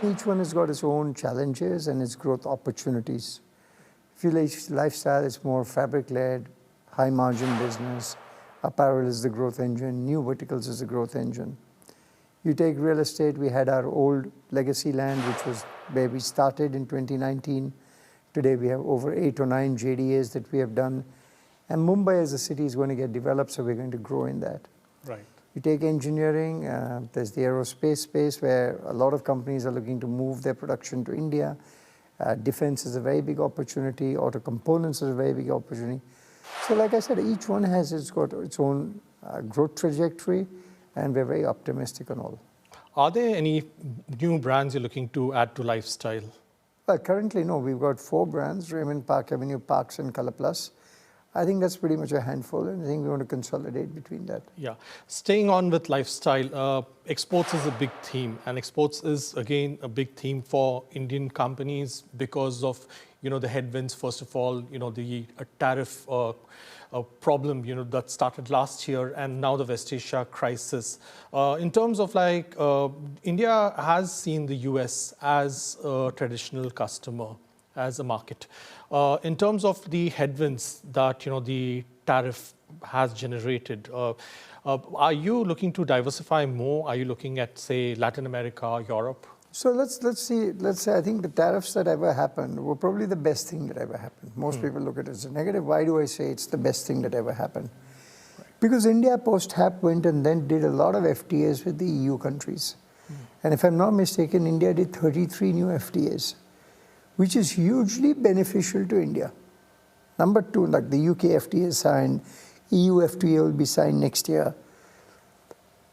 Each one has got its own challenges and its growth opportunities. Village lifestyle is more fabric-led, high-margin business. Apparel is the growth engine. New verticals is the growth engine. You take real estate, we had our old legacy land, which was where we started in 2019. Today we have over 8 or 9 JDAs that we have done. And Mumbai as a city is going to get developed, so we're going to grow in that. Right. You take engineering, there's the aerospace space where a lot of companies are looking to move their production to India. Defense is a very big opportunity. Auto components is a very big opportunity. So like I said, each one has got its own growth trajectory, and we're very optimistic on all. Are there any new brands you're looking to add to lifestyle? Well, currently, no. We've got 4 brands, Raymond, Park Avenue, Parks, and Color Plus. I think that's pretty much a handful, and I think we want to consolidate between that. Yeah. Staying on with lifestyle, exports is a big theme, and exports is, again, a big theme for Indian companies because of, the headwinds, first of all, the tariff problem, that started last year, and now the West Asia crisis. In terms of India has seen the US as a traditional customer, as a market. In terms of the headwinds that the tariff has generated, are you looking to diversify more? Are you looking at, say, Latin America, Europe? So let's say I think the tariffs that ever happened were probably the best thing that ever happened. Most people look at it as a negative. Why do I say it's the best thing that ever happened? Right. Because India post-HAP went and then did a lot of FTAs with the EU countries. And if I'm not mistaken, India did 33 new FTAs, which is hugely beneficial to India. Number 2, like the UK FTA is signed, EU FTA will be signed next year.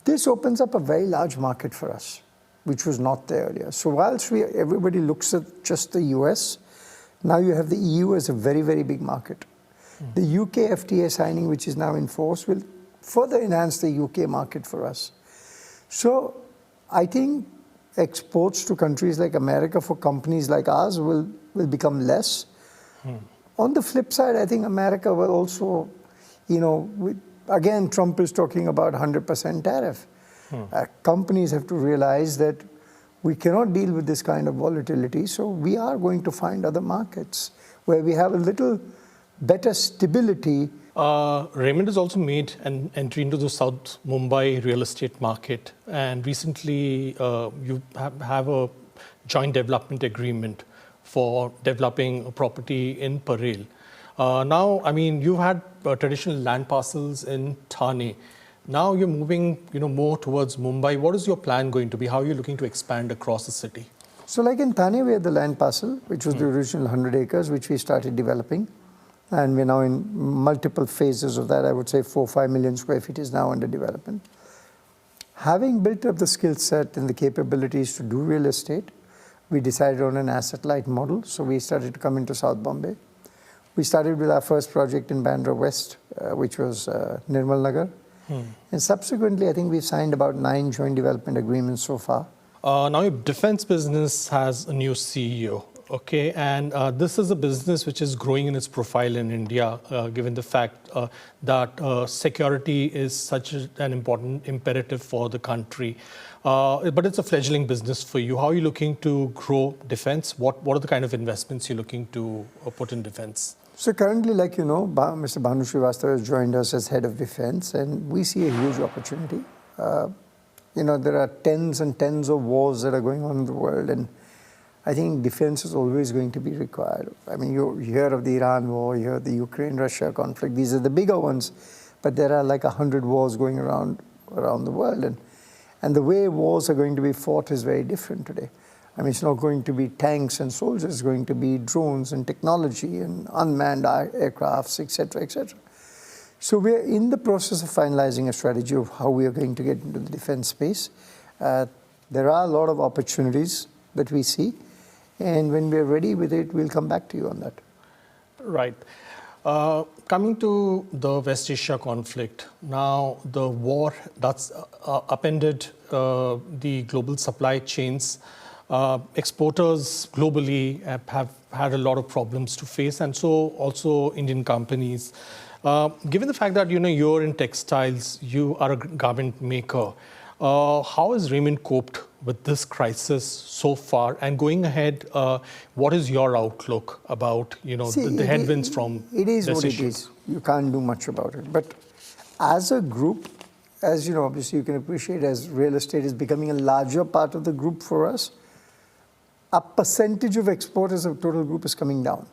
This opens up a very large market for us, which was not there earlier. So whilst everybody looks at just the US, now you have the EU as a very, very big market. The UK FTA signing, which is now in force, will further enhance the UK market for us. So I think exports to countries like America for companies like ours will become less. On the flip side, I think America will also, again, Trump is talking about 100% tariff. Companies have to realize that we cannot deal with this kind of volatility, so we are going to find other markets where we have a little better stability. Raymond has also made an entry into the South Mumbai real estate market, and recently you have a joint development agreement for developing a property in Parel. Now, you've had traditional land parcels in Thane. Now you're moving, more towards Mumbai. What is your plan going to be? How are you looking to expand across the city? So like in Thane, we had the land parcel, which was the original 100 acres, which we started developing. And we're now in multiple phases of that. I would say 4-5 million square feet is now under development. Having built up the skill set and the capabilities to do real estate, we decided on an asset-light model. So we started to come into South Bombay. We started with our first project in Bandra West, which was Nirmal Nagar. And subsequently, I think we've signed about 9 joint development agreements so far. Now your defense business has a new CEO. Okay, and this is a business which is growing in its profile in India, given the fact that security is such an important imperative for the country. But it's a fledgling business for you. How are you looking to grow defense? What are the kind of investments you're looking to put in defense? So currently, Mr. Bhanu Srivastava has joined us as head of defense, and we see a huge opportunity. There are tens and tens of wars that are going on in the world, and I think defense is always going to be required. You hear of the Iran war, you hear of the Ukraine-Russia conflict. These are the bigger ones, but there are like 100 wars going around the world. And the way wars are going to be fought is very different today. It's not going to be tanks and soldiers. It's going to be drones and technology and unmanned aircrafts, etc., etc. So we're in the process of finalizing a strategy of how we are going to get into the defense space. There are a lot of opportunities that we see. And when we're ready with it, we'll come back to you on that. Right. Coming to the West Asia conflict, now the war that's upended the global supply chains. Exporters globally have had a lot of problems to face, and so also Indian companies. Given the fact that you're in textiles, you are a garment maker, how has Raymond coped with this crisis so far? And going ahead, what is your outlook about the headwinds from it is this what issue? it is. You can't do much about it. But as a group, as you know, obviously you can appreciate, as real estate is becoming a larger part of the group for us, a percentage of export as a total group is coming down.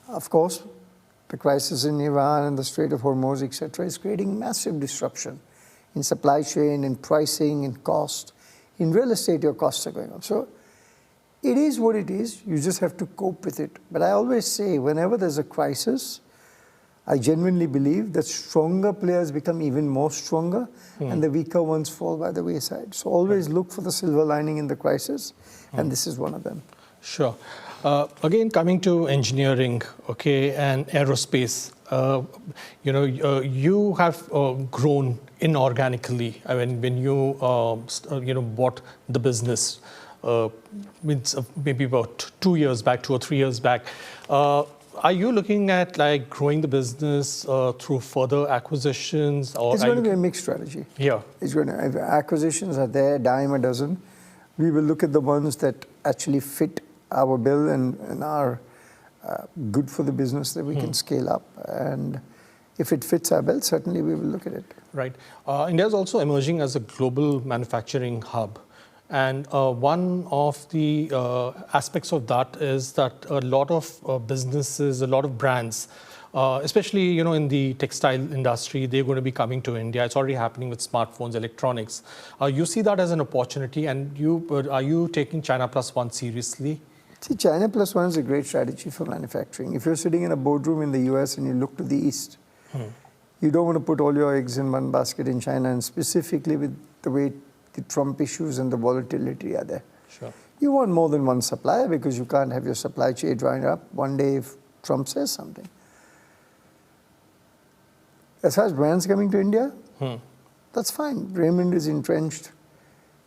Of course, the crisis in Iran and the Strait of Hormuz, etc., is creating massive disruption in supply chain, in pricing, in cost. In real estate, your costs are going up. So it is what it is. You just have to cope with it. But I always say, whenever there's a crisis, I genuinely believe that stronger players become even more stronger and the weaker ones fall by the wayside. So always look for the silver lining in the crisis, and this is one of them. Sure. Again, coming to engineering, okay, and aerospace, you have grown inorganically. I mean, when you bought the business, maybe about 2 years back, 2 or 3 years back. Are you looking at like growing the business through further acquisitions? Or it's going to be a mixed strategy. Yeah. It's going to, acquisitions are there, dime a dozen. We will look at the ones that actually fit our bill and are good for the business that we can scale up. And if it fits our bill, certainly we will look at it. Right. India is also emerging as a global manufacturing hub. And one of the aspects of that is that a lot of businesses, a lot of brands, especially in the textile industry, they're going to be coming to India. It's already happening with smartphones, electronics. You see that as an opportunity, and are you taking China Plus One seriously? See, China Plus One is a great strategy for manufacturing. If you're sitting in a boardroom in the US and you look to the east, you don't want to put all your eggs in one basket in China, and specifically with the way the Trump issues and the volatility are there. Sure. You want more than one supplier because you can't have your supply chain drying up one day if Trump says something. As far as brands coming to India, that's fine. Raymond is entrenched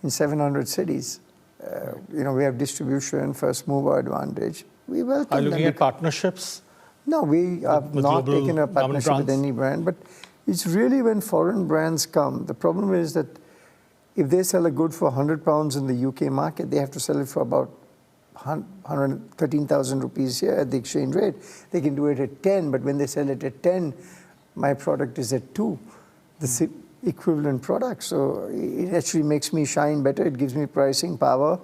in 700 cities. We have distribution, first mover advantage. We welcome them. Are you looking at partnerships? No, we have not taken a partnership with any brand. But it's really when foreign brands come, the problem is that if they sell a good for £100 in the UK market, they have to sell it for about 113,000 rupees here at the exchange rate. They can do it at 10, but when they sell it at 10, my product is at 2, the equivalent product. So it actually makes me shine better. It gives me pricing power.